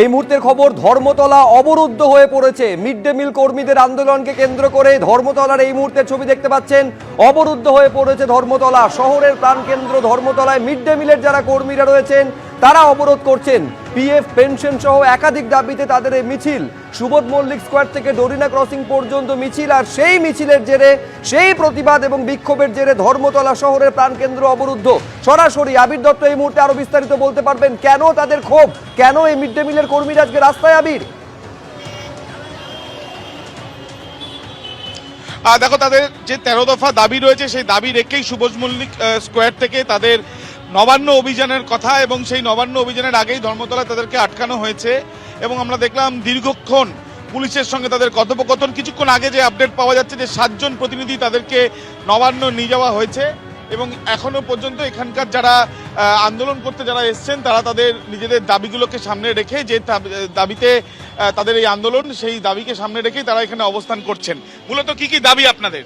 এই মুহূর্তের খবর, ধর্মতলা অবরুদ্ধ হয়ে পড়েছে। মিড ডে মিল কর্মীদের আন্দোলনকে কেন্দ্র করে ধর্মতলার এই মুহূর্তের ছবি দেখতে পাচ্ছেন। অবরুদ্ধ হয়ে পড়েছে ধর্মতলা, শহরের প্রাণকেন্দ্র ধর্মতলায় মিড ডে মিলের যারা কর্মীরা রয়েছেন তারা অবরোধ করছেন। পিএফ পেনশন সহ একাধিক দাবিতে তাদের এই মিছিল। সুবোধ মল্লিক স্কোয়ার থেকে ডোরিনা ক্রসিং পর্যন্ত মিছিল, আর সেই মিছিলের জেরে, সেই প্রতিবাদ এবং বিক্ষোভের জেরে ধর্মতলা শহরের প্রাণকেন্দ্র অবরুদ্ধ। সরাসরি আবির দত্ত এই মুহূর্তে আরো বিস্তারিত বলতে পারবেন, কেন তাদের ক্ষোভ, কেন এই মিড ডে মিলের কর্মীরা আজকে রাস্তায়? আবির, দেখো, তাদের যে 13 দফা দাবি রয়েছে সেই দাবি রেখেই সুবোধ মল্লিক স্কোয়ার থেকে তাদের নবান্ন অভিযানের কথা, এবং সেই নবান্ন অভিযানের আগেই ধর্মতলায় তাদেরকে আটকানো হয়েছে। এবং আমরা দেখলাম দীর্ঘক্ষণ পুলিশের সঙ্গে তাদের কথোপকথন। কিছুক্ষণ আগে যে আপডেট পাওয়া যাচ্ছে যে 7 জন প্রতিনিধি তাদেরকে নবান্ন নিয়ে যাওয়া হয়েছে, এবং এখনো পর্যন্ত এখানকার যারা আন্দোলন করতে যারা এসছেন তারা তাদের নিজেদের দাবিগুলোকে সামনে রেখে, যে দাবিতে তাদের এই আন্দোলন, সেই দাবিকে সামনে রেখেই তারা এখানে অবস্থান করছেন। মূলত কি কি দাবি আপনাদের?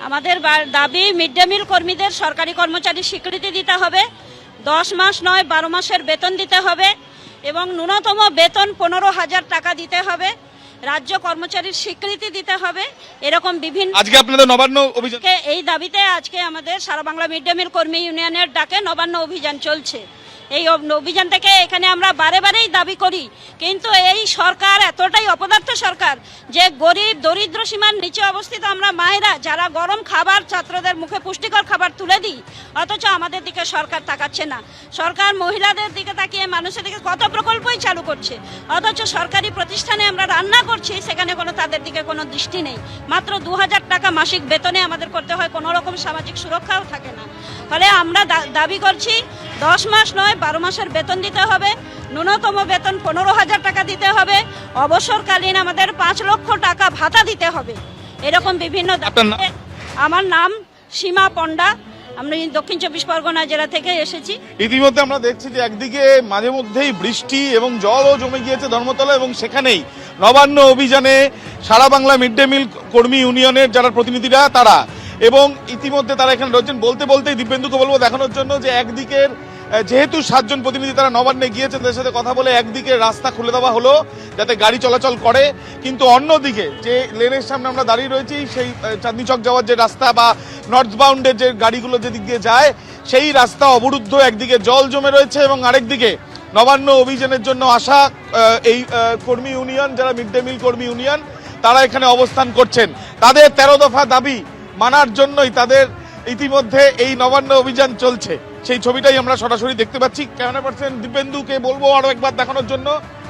আমাদের দাবি, মিড ডে মিল কর্মীদের সরকারি কর্মচারী স্বীকৃতি দিতে হবে, 10 মাস নয় 12 মাসের বেতন দিতে হবে, এবং ন্যূনতম বেতন 15,000 টাকা দিতে হবে, রাজ্য কর্মচারীর স্বীকৃতি দিতে হবে। এরকম বিভিন্ন আজকে আপনাদের নবান্ন অভিযান, এই দাবিতে আজকে আমাদের সারা বাংলা মিড ডে মিল কর্মী ইউনিয়নের ডাকে নবান্ন অভিযান চলছে। এই অভিযান থেকে এখানে আমরা বারেবারেই দাবি করি, কিন্তু এই সরকার এতটাই অপদার্থ সরকার যে গরিব দরিদ্র সীমার নিচে অবস্থিত আমরা মায়েরা যারা গরম খাবার ছাত্রদের মুখে পুষ্টিকর খাবার তুলে দিই, অথচ আমাদের দিকে সরকার তাকাচ্ছে না। সরকার মহিলাদের দিকে তাকিয়ে মানুষের দিকে কত প্রকল্পই চালু করছে, অথচ সরকারি প্রতিষ্ঠানে আমরা রান্না করছি সেখানে কোনো তাদের দিকে কোনো দৃষ্টি নেই। মাত্র 2,000 টাকা মাসিক বেতনে আমাদের করতে হয়, কোনো রকম সামাজিক সুরক্ষাও থাকে না। ফলে আমরা দাবি করছি 10 মাস নয় 12 মাসের বেতন দিতে হবে, ন্যূনতম বেতন 15,000 টাকা দিতে হবে, অবসরকালীন আমাদের 5 লক্ষ টাকা ভাতা দিতে হবে। এরকম বিভিন্ন। আমার নাম সীমা পণ্ডা, আমি দক্ষিণ 24 পরগনা জেলা থেকে এসেছি। ইতিমধ্যে আমরা দেখছি যে একদিকে মাঝে মধ্যেই বৃষ্টি এবং জলও জমে গিয়েছে ধর্মতলা, এবং সেখানেই নবান্ন অভিযানে সারা বাংলা মিড ডে মিল কর্মী ইউনিয়নের যারা প্রতিনিধিরা তারা, এবং ইতিমধ্যে তারা এখানে রয়েছেন। বলতে বলতেই দিব্যেন্দুকে বলবো দেখানোর জন্য যে একদিকের যেহেতু 7 জন প্রতিনিধি তারা নবান্নে গিয়েছেন, তাদের সাথে কথা বলে একদিকে রাস্তা খুলে দেওয়া হলো যাতে গাড়ি চলাচল করে, কিন্তু অন্যদিকে যে লেনের সামনে আমরা দাঁড়িয়ে রয়েছি সেই চাঁদনি চক যাওয়ার যে রাস্তা বা নর্থ বাউন্ডের যে গাড়িগুলো যেদিক দিয়ে যায় সেই রাস্তা অবরুদ্ধ। একদিকে জল জমে রয়েছে এবং আরেকদিকে নবান্ন অভিযানের জন্য আসা এই কর্মী ইউনিয়ন, যারা মিড ডে মিল কর্মী ইউনিয়ন, তারা এখানে অবস্থান করছেন। তাদের 13 দফা দাবি মানার জন্যই তাদের ইতিমধ্যে এই নবান্ন অভিযান চলছে। সেই ছবিটাই আমরা সরাসরি দেখতে পাচ্ছি। ক্যামেরা পার্সন দিব্যেন্দুকে বলবো আরো একবার দেখানোর জন্য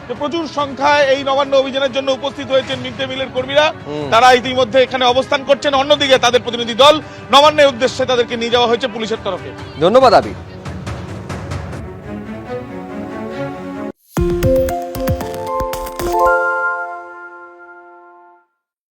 যে প্রচুর সংখ্যায় এই নবান্ন অভিযানের জন্য উপস্থিত হয়েছেন মিড ডে মিলের কর্মীরা। তারা ইতিমধ্যে এখানে অবস্থান করছেন। অন্যদিকে তাদের প্রতিনিধি দল নবান্নের উদ্দেশ্যে তাদেরকে নিয়ে যাওয়া হয়েছে পুলিশের তরফে। ধন্যবাদ আবির।